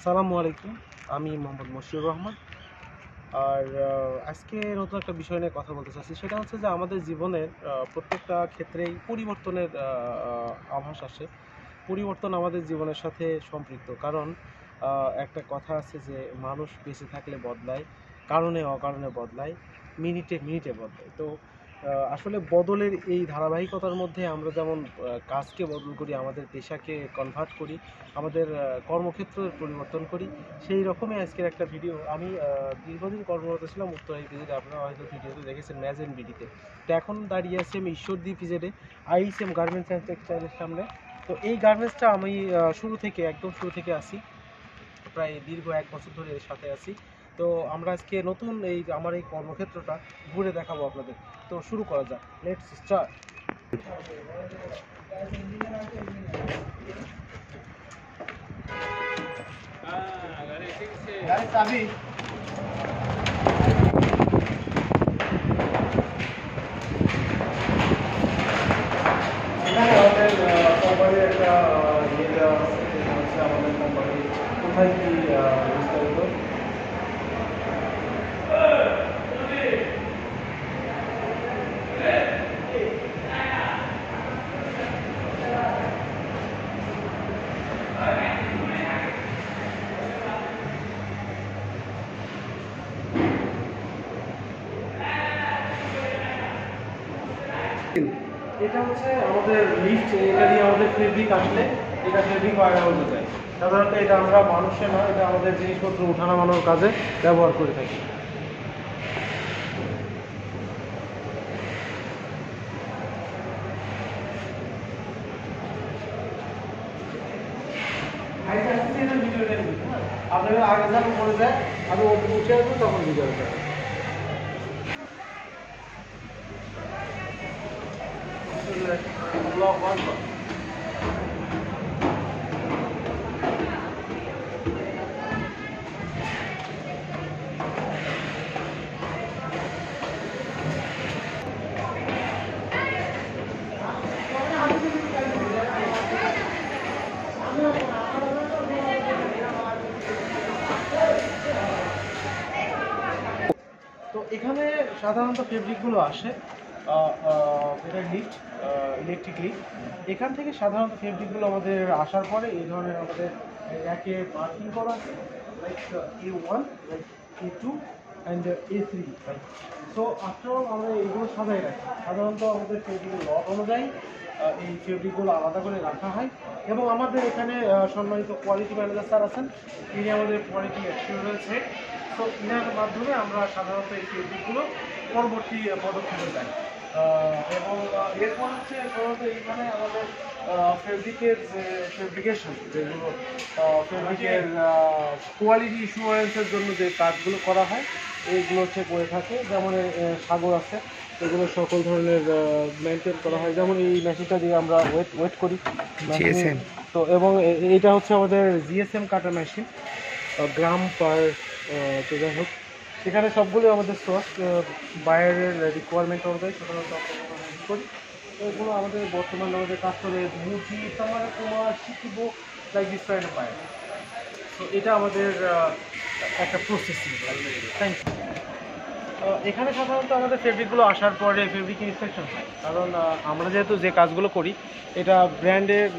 সালামু আলাইকুম। আমি মোহাম্মদ মশিউর রহমান। আর আজকে নতুন একটা বিষয় নিয়ে কথা বলতে চাচ্ছি। সেটা হচ্ছে যে আমাদের জীবনের প্রত্যেকটা ক্ষেত্রেই পরিবর্তনের আভাস আসে। পরিবর্তন আমাদের জীবনের সাথে সম্পৃক্ত। কারণ একটা কথা আছে যে মানুষ বেঁচে থাকলে বদলায়, কারণে অকারণে বদলায়, মিনিটে মিনিটে বদলায়। তো আসলে বদলের এই ধারাবাহিকতার মধ্যে আমরা যেমন কাজকে বদল করি, আমাদের পেশাকে কনভার্ট করি, আমাদের কর্মক্ষেত্রের পরিবর্তন করি, সেই রকমই আজকের একটা ভিডিও। আমি দীর্ঘদিন কর্মরত ছিলাম উত্তরা ইপিজেডে, আপনারা হয়তো ভিডিওতে দেখেছেন ম্যাজেন বিডিতে। তো এখন দাঁড়িয়ে আছি আমি ঈশ্বরদী ইপিজেডে, আইএসএম গার্মেন্টস অ্যান্ড টেক্সটাইলের সামনে। তো এই গার্মেন্টসটা আমি একদম শুরু থেকে আসি, প্রায় দীর্ঘ 1 বছর ধরে এর সাথে আছি। তো আমরা আজকে নতুন আমার এই কর্মক্ষেত্রটা ঘুরে দেখাবো আপনাদের। তো শুরু করা যাক, লেটস স্টার্ট। চাবি এখানে আমাদের কোম্পানির একটা ইয়ে দেওয়া আছে, যেটা হচ্ছে আমাদের কোম্পানি কোথায় কি বিস্তারিত। এটা হচ্ছে আমাদের লিফট, এটা দিয়ে আমাদের ফেব্রিক আসলে এটা ফেব্রিক বাইরে হতে যায়। সাধারণত এটা আমরা মানুষে নয়, এটা আমাদের জিনিসপত্র উঠানামানোর কাজে ব্যবহার করে থাকি। আপনাদের আগে যখন পড়ে যায় আমি উঠে আসবো তখন ভিডিও দেয়। ব্লক 1। তো এখানে সাধারণত ফেব্রিকগুলো আসে, এটা লিফট, ইলেকট্রিক লিফট। এখান থেকে সাধারণত ফেব্রিকগুলো আমাদের আসার পরে এই ধরনের আমাদের একে মার্কিং করা আছে, like A1, like A2 and A3। Like so after all আমরা এইগুলো সাজাই রাখি। সাধারণত আমাদের ফেব্রিকের লট অনুযায়ী এই ফেব্রিকগুলো আলাদা করে রাখা হয়। এবং আমাদের এখানে সম্মানিত কোয়ালিটি ম্যানেজার স্যার আছেন, তিনি আমাদের কোয়ালিটি অ্যাসিওরেন্স হেড। তো এনার মাধ্যমে আমরা সাধারণত এই ফেব্রিকগুলো পরবর্তী পদক্ষেপে যাই। এবং এরপর হচ্ছে সাধারণত এইখানে আমাদের ফেব্রিকের যে ফেব্রিকেশন, যেগুলো ফেব্রিকের কোয়ালিটি ইস্যুরেন্সের জন্য যে কাজগুলো করা হয় এইগুলো হচ্ছে করে থাকে। যেমন সাগর আছে, এগুলো সকল ধরনের মেনটেন করা হয়। যেমন এই মেশিনটা দিয়ে আমরা ওয়েট করি জিএসএম। তো এবং এইটা হচ্ছে আমাদের জিএসএম কাটার মেশিন, গ্রাম পার। তো যাই হোক, এখানে সবগুলোই আমাদের সোর্স বায়ারের রিকোয়ারমেন্ট অনুযায়ী সাধারণত আমরা ইউজ করি। তো এগুলো আমাদের বর্তমানে আমাদের কাজ করে মুচি, তামারা, কুমার, শিখিব, like this kind of buyer. তো এটা আমাদের একটা প্রসেসিং। Thank you. এখানে সাধারণত আমাদের ফেব্রিকগুলো আসার পরে ফেব্রিক ইন্সপেকশন হয়। কারণ আমরা যেহেতু যে কাজগুলো করি এটা ব্র্যান্ডের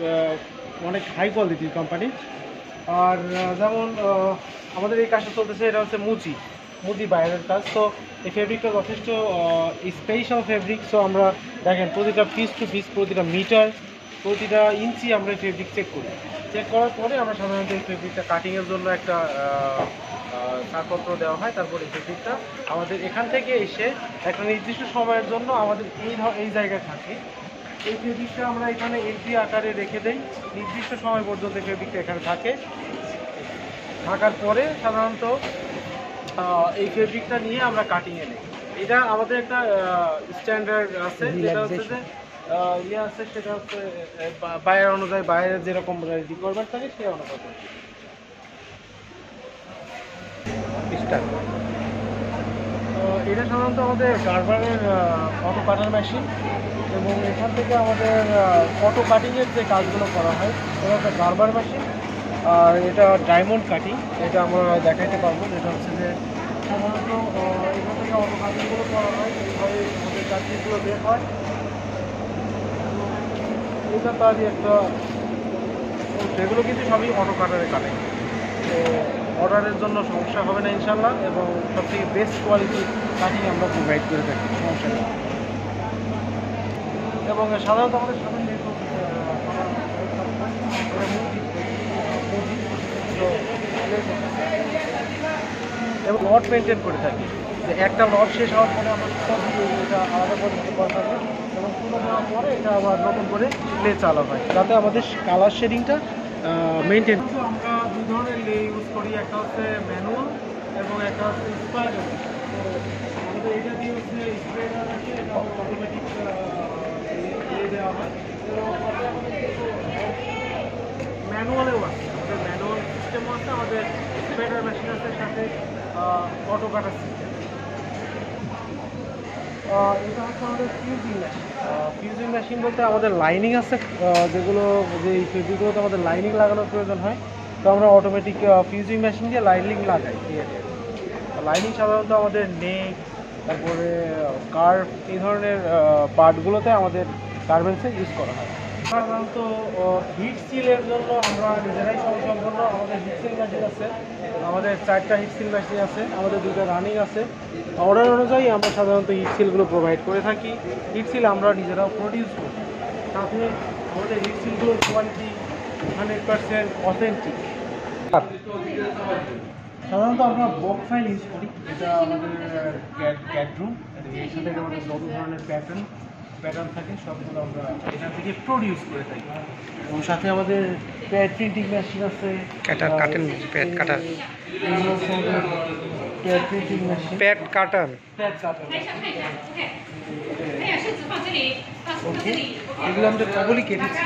অনেক হাই কোয়ালিটির কোম্পানি। আর যেমন আমাদের এই কাজটা চলতেছে, এটা হচ্ছে মুদি বাইরের কাজ। তো এই ফেব্রিকটা যথেষ্ট স্পেশাল ফেব্রিক। সো আমরা দেখেন প্রতিটা পিস টু পিস, প্রতিটা মিটার, প্রতিটা ইঞ্চি আমরা এই ফেব্রিক চেক করার পরে আমরা সাধারণত এই ফেব্রিকটা কাটিংয়ের জন্য একটা ছাড়পত্র দেওয়া হয়। তারপর এই ফেব্রিকটা আমাদের এখান থেকে এসে একটা নির্দিষ্ট সময়ের জন্য আমাদের এই জায়গায় থাকে। এই ফেব্রিকটা আমরা এখানে এলপি আকারে রেখে দেই, নির্দিষ্ট সময় পর্যন্ত ফেব্রিকটা এখানে থাকার পরে সাধারণত এই ফেব্রিকটা নিয়ে আমরা কাটিংয়ে নিই। এটা আমাদের একটা স্ট্যান্ডার্ড আছে, যেটা হচ্ছে যে ইয়ে আছে, সেটা হচ্ছে বায়ার অনুযায়ী, বায়ারের যেরকম রিকোয়ারমেন্ট থাকে সেই অনুপাতে। এটা সাধারণত আমাদের গার্বারের অটো কাটার মেশিন। এবং এখান থেকে আমাদের অটো কাটিংয়ের যে কাজগুলো করা হয় সেটা হচ্ছে গার্বার মেশিন। আর এটা ডায়মন্ড কাটিং, এটা আমরা দেখাইতে পারবো। যেটা হচ্ছে যে সাধারণত এখান থেকে অটো কাটিংগুলো করা হয়, এইভাবে আমাদের কাটিংগুলো বের হয়। এটা তারই একটা, সেগুলো কিন্তু সবই অটো কাটারে কাটে, তো অর্ডারের জন্য সমস্যা হবে না ইনশাল্লাহ, এবং সবথেকে বেস্ট কোয়ালিটির কাটিং আমরা প্রোভাইড করে থাকি, সমস্যা নেই। এবং সাধারণত আমাদের সামনে এবং লট মেনটেন করে থাকি, যে একটা লট শেষ হওয়ার পরে আমরা সব এটা আলাদা পদ্ধতি করা থাকে, এবং পুরো দেওয়ার পরে এটা আবার নতুন করে প্লে চালা হয়, যাতে আমাদের কালার শেডিংটা মেনটেন। আমরা দুই ধরনের লে ইউজ করি, একটা হচ্ছে ম্যানুয়াল এবং একটা হচ্ছে স্পাইডার। তো আমাদের এটা দিয়ে হচ্ছে স্পাইডার আছে, এটা অটোমেটিক লে দেওয়া হয়। ম্যানুয়ালেও আছে, আমাদের ম্যানুয়াল সিস্টেমও আছে, আমাদের স্পাইডার মেশিন আছে, সাথে অটো কাটার সিস্টেম। এটা হচ্ছে আমাদের ফিউজিং মেশিন। ফিউজিং মেশিন বলতে আমাদের লাইনিং আছে, যেগুলো যে ফেব্রিকগুলোতে আমাদের লাইনিং লাগানোর প্রয়োজন হয়, তো আমরা অটোমেটিক ফিউজিং মেশিন দিয়ে লাইনিং লাগাই। ঠিক আছে, লাইনিং সাধারণত আমাদের নেক, তারপরে কার্ভ, এই ধরনের পার্টগুলোতে আমাদের গার্মেন্টসে ইউজ করা হয়। সাধারণত হিট সিলের জন্য আমরা নিজেরাই সম্পন্ন, আমাদের হিট সিল মেশিন আছে, আমাদের 4টা হিট সিল মেশিন আছে, আমাদের 2টা রানিং আছে। অর্ডার অনুযায়ী আমরা সাধারণত হিট সিলগুলো প্রোভাইড করে থাকি। হিট সিল আমরা নিজেরাও প্রডিউস করি, সাথে আমাদের হিট সিলগুলোর কোয়ালিটি 100% অথেন্টিক। সাধারণত আমরা বক ফাইল ইউজ করি, এটা আমাদের ক্যাডরুম, এর সাথে আমাদের যত ধরনের প্যাটার্ন থাকে সবগুলো আমরা এখান থেকে প্রডিউস করে থাকি। এবং সাথে আমাদের প্যাড প্রিন্টিং মেশিন আছে, প্যাড কাটার প্যাড প্রিন্টিং মেশিন, প্যাড কাটার ওকে, এগুলো আমাদের কবলই কেটেছি।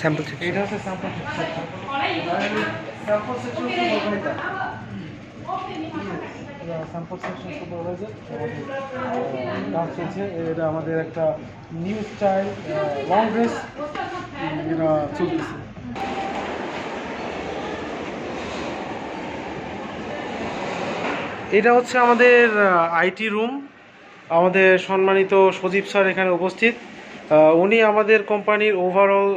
স্যাম্পল এটা হচ্ছে sample section. Sample section sample section supervisor কাজ চলছে। এটা আমাদের একটা নিউ স্টাইল লং ড্রেস, এটা চলতেছে। এটা হচ্ছে আমাদের আইটি রুম। আমাদের সম্মানিত সজীব স্যার এখানে উপস্থিত। উনি আমাদের কোম্পানির ওভারঅল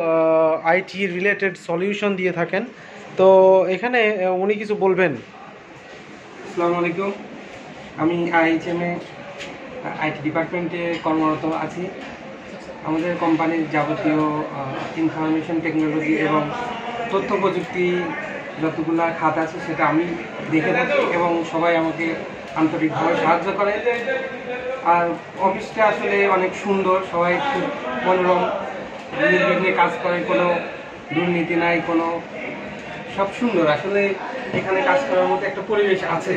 আইটি রিলেটেড সলিউশন দিয়ে থাকেন। তো এখানে উনি কিছু বলবেন। আসসালামু আলাইকুম, আমি আইএইচএমে আইটি ডিপার্টমেন্টে কর্মরত আছি। আমাদের কোম্পানির যাবতীয় ইনফরমেশন টেকনোলজি এবং তথ্য প্রযুক্তি যতগুলো খাত আছে সেটা আমি দেখে থাকি, এবং সবাই আমাকে আন্তরিকভাবে সাহায্য করে। আর অফিসটা আসলে অনেক সুন্দর, সবাই খুব মনোরম, নির্বিঘ্নে কাজ করে, কোনো দুর্নীতি নাই, কোনো সব সুন্দর। আসলে এখানে কাজ করার মতো একটা পরিবেশ আছে।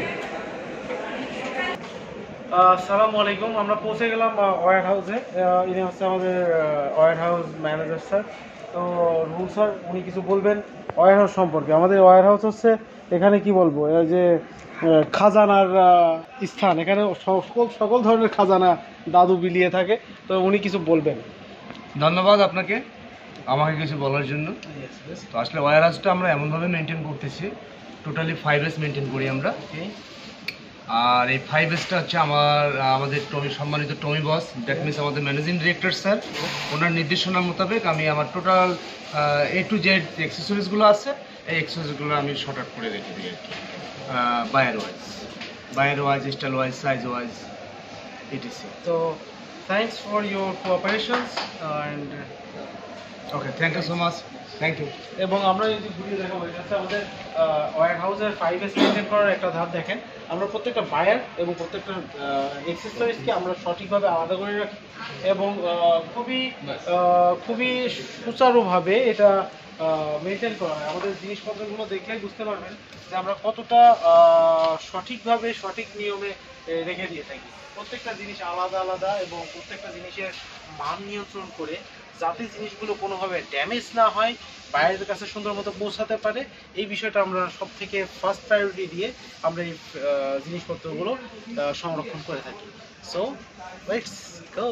আসসালামু আলাইকুম, আমরা পৌঁছে গেলাম ওয়্যার হাউসে। ইনি হচ্ছে আমাদের ওয়্যার হাউস ম্যানেজার স্যার। তো রুল স্যার উনি কিছু বলবেন ওয়্যার হাউস সম্পর্কে। আমাদের ওয়্যার হাউস হচ্ছে, এখানে কি বলবো, যে খাজানার স্থান, এখানে সকল ধরনের খাজানা দাদু বিলিয়ে থাকে। তো উনি কিছু বলবেন। ধন্যবাদ আপনাকে আমাকে কিছু বলার জন্য। তো আসলে ওয়্যার হাউসটা আমরা এমনভাবে মেনটেন করতেছি, টোটালি 5S মেনটেন করি আমরা। আর এই 5Sটা হচ্ছে আমাদের সম্মানিত টমি বস, দ্যাট মিনস আমাদের ম্যানেজিং ডিরেক্টর স্যার, ওনার নির্দেশনা মোতাবেক আমি আমার টোটাল A to Z অ্যাক্সেসরিজগুলো আছে, এই অ্যাক্সেসরিজগুলো আমি শর্ট আউট করে রেখে দিই আর কি, buyer wise, style wise, size wise, etc. তো thanks for your cooperations and okay, thank you so much, thank you. এবং আমরা যদি ঘুরিয়ে দেখাবো, এটা হচ্ছে আমাদের ওয়্যার হাউসের 5S মেনটেন করার একটা ধাপ। দেখেন, আমরা প্রত্যেকটা বায়ার এবং প্রত্যেকটা এক্সেসরিজকে আমরা সঠিকভাবে আলাদা করে রাখি, এবং খুবই সুচারুভাবে এটা মেনটেন করা হয়। আমাদের জিনিসপত্রগুলো দেখলেই বুঝতে পারবেন যে আমরা কতটা সঠিকভাবে সঠিক নিয়মে রেখে দিয়ে থাকি। প্রত্যেকটা জিনিস আলাদা আলাদা, এবং প্রত্যেকটা জিনিসের মান নিয়ন্ত্রণ করে, যাতে জিনিসগুলো কোনোভাবে ড্যামেজ না হয়, বাইরের কাছে সুন্দর মতো পৌঁছাতে পারে, এই বিষয়টা আমরা সব থেকে ফার্স্ট প্রায়োরিটি দিয়ে আমরা এই জিনিসপত্রগুলো সংরক্ষণ করে থাকি। So let's go.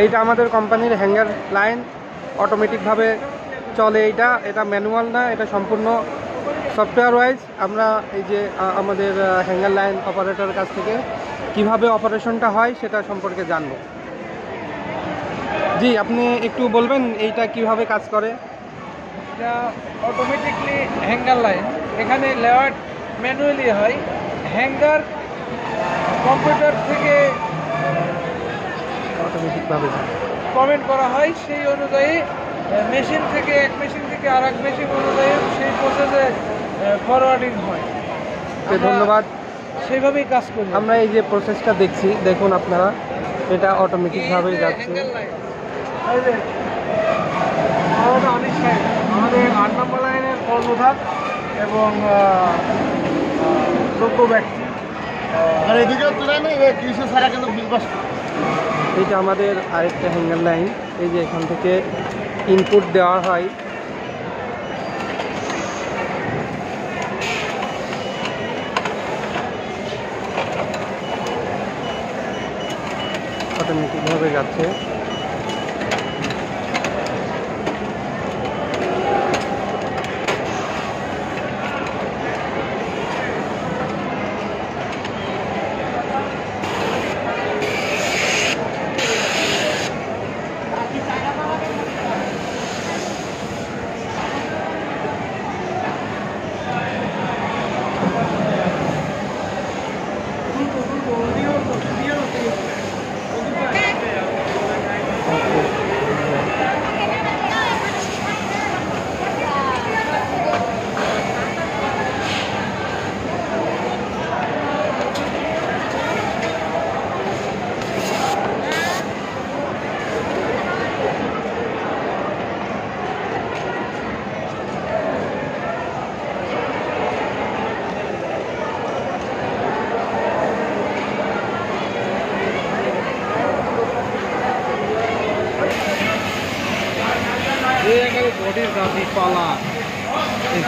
এইটা আমাদের কোম্পানির হ্যাঙ্গার লাইন, অটোমেটিকভাবে চলে। এটা ম্যানুয়াল না, এটা সম্পূর্ণ সফটওয়্যার ওয়াইজ আমরা এই যে আমাদের হ্যাঙ্গার লাইন অপারেটরের কাছ থেকে কিভাবে অপারেশনটা হয় সেটা সম্পর্কে জানবো। জি, আপনি একটু বলবেন এইটা কিভাবে কাজ করে? এটা অটোমেটিকলি হ্যাঙ্গার লাইন, এখানে লেয়ার ম্যানুয়ালি হয়। হ্যাঙ্গার কম্পিউটার থেকে অটোমেটিকভাবে কমেন্ট করা হয়, সেই অনুযায়ী মেশিন থেকে এক মেশিন থেকে আর এক মেশিন অনুযায়ী সেই প্রসেসে ফরওয়ার্ডিং হয়। আমরা ধন্যবাদ। সেইভাবেই কাজ করি। আমরা এই যে প্রসেসটা দেখছি, দেখুন আপনারা, এটা অটোমেটিকভাবেই যাচ্ছে। অনিশ সাহেব আমাদের 8 নম্বর লাইনের কর্মধার এবং যোগ্য ব্যক্তি। এইটা আমাদের আরেকটা হ্যাঙ্গার লাইন। এই যে এখান থেকে ইনপুট দেওয়া হয়, অটোমেটিকভাবে যাচ্ছে। বডির দাবি পালা, এই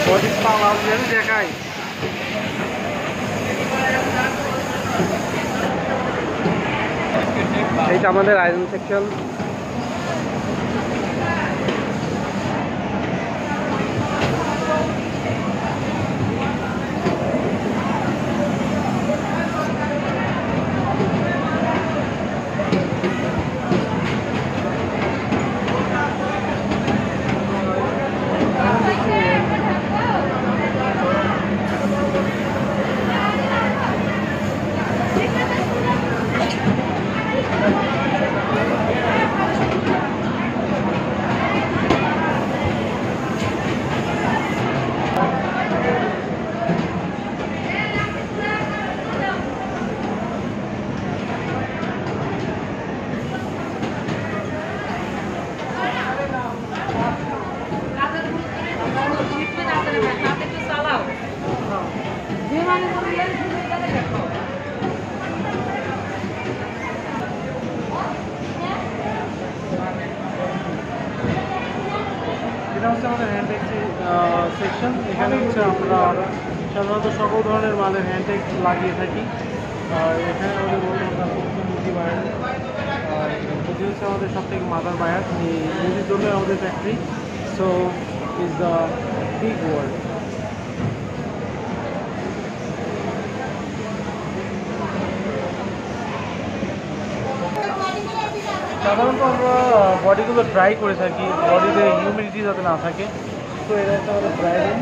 বডির পালা দেখাই। এইটা আমাদের আয়রন সেকশন। এটা হচ্ছে আমাদের হ্যান্ডটেক সেকশন। এখানে হচ্ছে আমরা সাধারণত সকল ধরনের মালের হ্যান্ডটেক লাগিয়ে থাকি। আর এখানে আমাদের মুদি বায়ার, মুদি হচ্ছে আমাদের সব থেকে মাদার বায়ার। মুদির জন্য আমাদের factory, so is the big world. সাধারণত আমরা বডিগুলো ড্রাই করে থাকি, বডিতে হিউমিডিটি যাতে না থাকে। তো এটা হচ্ছে আমাদের ড্রাই রুম,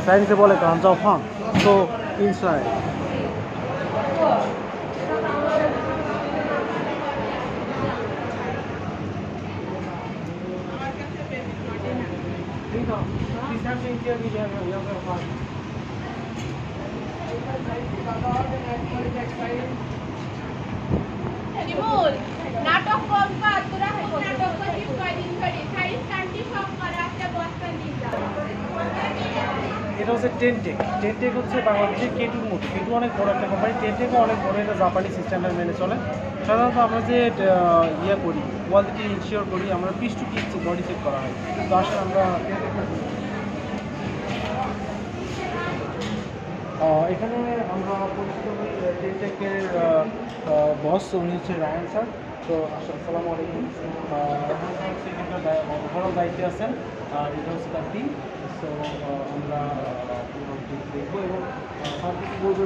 সায়েন্সে বলে গাঞ্জা ফার্ম। তো ইনসাইড নাটক কম কাজ তোরা নাটক করছিস কয়দিন ধরে সাইজ কান্টি সব করে একটা বস্তা নিয়ে যা। এটা হচ্ছে টেনটেক। টেনটেক হচ্ছে বাংলাদেশের কেটুর মতো। কেটু অনেক বড় একটা কোম্পানি, টেনটেকও অনেক বড়। এটা জাপানি সিস্টেমের মেনে চলে। সাধারণত আমরা যে ইয়ে করি, কোয়ালিটি ইনশিওর করি, আমরা piece to piece body check করা হয়। তো আসলে আমরা এখানে আমরা পরিচিত হই টেনটেকের বস, উনি হচ্ছে রায়ান স্যার। তো আসসালামু আলাইকুম। রায়ান স্যার হচ্ছে এখানকার ওভারঅল দায়িত্বে আছেন, আর এটা হচ্ছে তার টিম। সো আমরা দেখবো এবং স্যার কিছু বলবে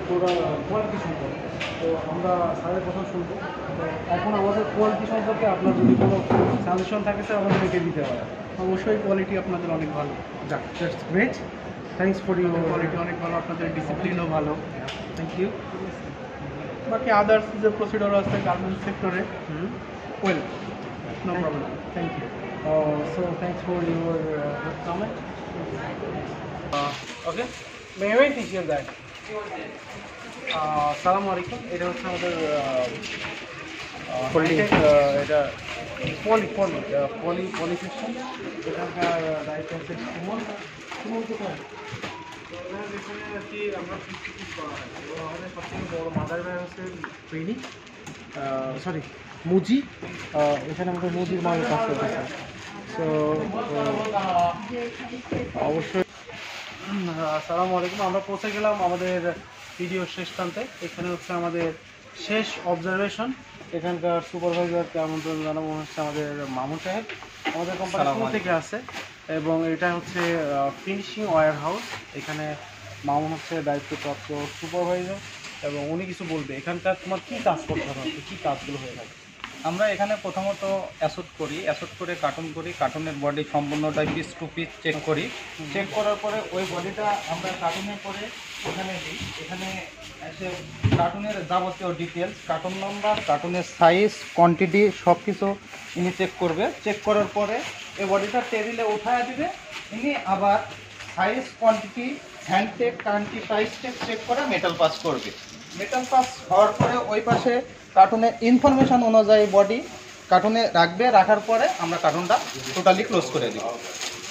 কোয়ালিটি সম্পর্কে। তো আমরা স্যারের কথা শুনবো। তো এখন আমাদের কোয়ালিটি সম্পর্কে আপনার যদি কোনো সাজেশন থাকে স্যার আমাদের একে দিতে হয়। অবশ্যই কোয়ালিটি আপনাদের অনেক ভালো, যাক, that's great, thanks for your quality অনেক ভালো, আপনাদের ডিসিপ্লিনও ভালো। Thank you. বাকি আদার্স যে প্রসিডিওর আছে গার্মেন্টস সেক্টরে, well, no problem. Thank you. So thanks for your good comment. Okay. May I teach you that? Assalamu alaikum. এটা হচ্ছে আমাদের এটা পলি সেকশন। এখানকার দায়িত্ব হচ্ছে সুমন কোথায়? এখানে আর কি আমরা ফিফটি করা হয় এবং আমাদের সবথেকে বড় মাদার ভাই হচ্ছে ট্রেনিং, সরি মুজি। এখানে আমাদের মুজির মাঝে কাজ করতেছে। সো অবশ্যই আসসালামু আলাইকুম। আমরা পৌঁছে গেলাম আমাদের ভিডিওর শেষ প্রান্তে। এখানে হচ্ছে আমাদের শেষ অবজারভেশন। এখানকার সুপারভাইজারকে আমন্ত্রণ জানাবো হচ্ছে আমাদের মামুন সাহেব, আমাদের কোম্পানি থেকে আছে এবং এটা হচ্ছে ফিনিশিং ওয়্যার হাউস। এখানে মামুন হচ্ছে দায়িত্বপ্রাপ্ত সুপারভাইজার এবং উনি কিছু বলবে এখানকার তোমার কী কাজ করতে হবে, কী কাজগুলো হয়ে থাকে। আমরা এখানে প্রথমত অ্যাসোট করি, অ্যাসোট করে কার্টুন করি, কার্টুনের বডি সম্পূর্ণটাই পিস টু পিস চেক করি। চেক করার পরে ওই বডিটা আমরা কার্টুনে করে এখানে দিই। এখানে এসে কার্টুনের যাবতীয় ডিটেলস, কার্টুন নাম্বার, কার্টুনের সাইজ, কোয়ান্টিটি সব কিছু ইনি চেক করবে। চেক করার পরে এই বডিটা টেবিলে উঠায় দিবে। ইনি আবার সাইজ, কোয়ান্টিটি, হ্যান্ড টেক, কান্টি, প্রাইস টেক চেক করে মেটাল পাস করবে। মেটাল পাস হওয়ার পরে ওই পাশে কার্টুনের ইনফরমেশন অনুযায়ী বডি কার্টুনে রাখবে। রাখার পরে আমরা কার্টুনটা টোটালি ক্লোজ করে দিব।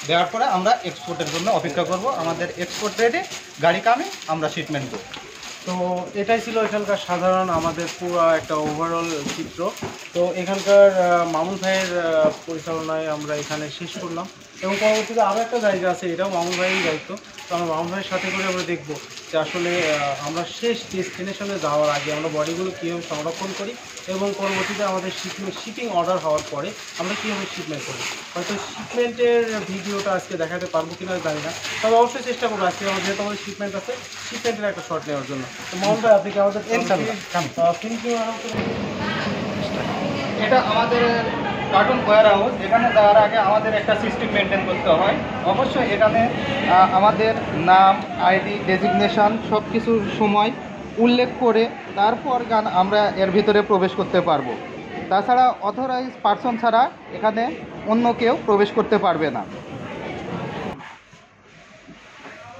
দেওয়ার পরে আমরা এক্সপোর্টের জন্য অপেক্ষা করব। আমাদের এক্সপোর্ট রেডি, গাড়ি কামে, আমরা শিপমেন্ট করব। তো এটাই ছিল এখানকার সাধারণ আমাদের পুরো একটা ওভারঅল চিত্র। তো এখানকার মামুন ভাইয়ের পরিচালনায় আমরা এখানে শেষ করলাম এবং পরবর্তীতে আরও একটা জায়গা আছে, এটাও মামুন ভাইয়েরই দায়িত্ব। তো আমরা মামুন ভাইয়ের সাথে করে আমরা দেখবো যে আসলে আমরা শেষ ডেস্টিনেশনে যাওয়ার আগে আমরা বডিগুলো কীভাবে সংরক্ষণ করি এবং পরবর্তীতে আমাদের শিপিং অর্ডার হওয়ার পরে আমরা কীভাবে শিপমেন্ট করি। হয়তো শিপমেন্টের ভিডিওটা আজকে দেখাতে পারবো কিনা জানি না, তবে অবশ্যই চেষ্টা করবো আজকে আমাদের যেহেতু আমাদের শিপমেন্ট আছে শিপমেন্টের একটা শর্ট নেওয়ার জন্য। তো মামুন ভাই আপনি কি আমাদের ফিনিশিং এটা আমাদের কার্টুন ওয়্যার হাউস। এখানে যাওয়ার আগে আমাদের একটা সিস্টেম মেনটেন করতে হয়। অবশ্যই এখানে আমাদের নাম, আইডি, ডেজিগনেশন সব কিছুর সময় উল্লেখ করে তারপর আমরা এর ভিতরে প্রবেশ করতে পারবো। তাছাড়া অথরাইজ পার্সন ছাড়া এখানে অন্য কেউ প্রবেশ করতে পারবে না।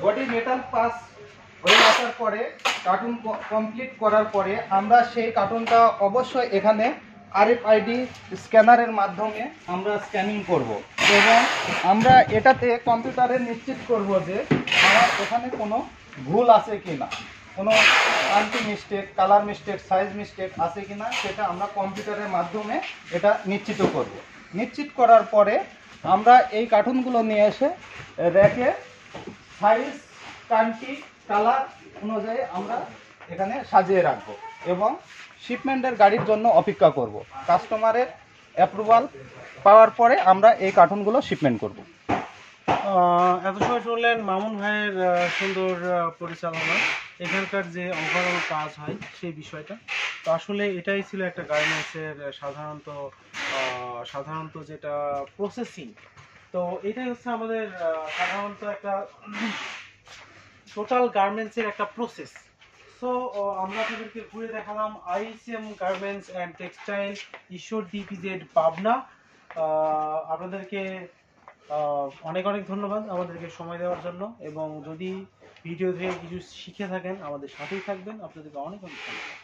বডি মেটাল পাস হয়ে আসার পরে কার্টুন কমপ্লিট করার পরে আমরা সেই কার্টুনটা অবশ্যই এখানে RFID স্ক্যানারের মাধ্যমে আমরা স্ক্যানিং করব এবং আমরা এটাতে কম্পিউটারে নিশ্চিত করব যে আমার এখানে কোনো ভুল আছে কি না, কোনো country mistake, colour mistake, size mistake আছে কি না সেটা আমরা কম্পিউটারের মাধ্যমে এটা নিশ্চিত করব। নিশ্চিত করার পরে আমরা এই কার্টুনগুলো নিয়ে এসে রেখে সাইজ, কান্ট্রি, কালার অনুযায়ী আমরা এখানে সাজিয়ে রাখবো এবং শিপমেন্টের গাড়ির জন্য অপেক্ষা করব। কাস্টমারের অ্যাপ্রুভাল পাওয়ার পরে আমরা এই কার্টুনগুলো শিপমেন্ট করব। এত সময় শুনলেন মামুন ভাইয়ের সুন্দর পরিচালনা, এখানকার যে ওভারঅল কাজ হয় সেই বিষয়টা। তো আসলে এটাই ছিল একটা গার্মেন্টসের সাধারণত যেটা প্রসেসিং। তো এটাই হচ্ছে আমাদের সাধারণত একটা টোটাল গার্মেন্টসের একটা প্রসেস। সো আমরা আপনাদেরকে ঘুরে দেখালাম IHM গার্মেন্টস অ্যান্ড টেক্সটাইল, ঈশ্বর DPZ পাবনা। আপনাদেরকে অনেক অনেক ধন্যবাদ আমাদেরকে সময় দেওয়ার জন্য এবং যদি ভিডিও থেকে কিছু শিখে থাকেন আমাদের সাথেই থাকবেন। আপনাদেরকে অনেক অনেক ধন্যবাদ।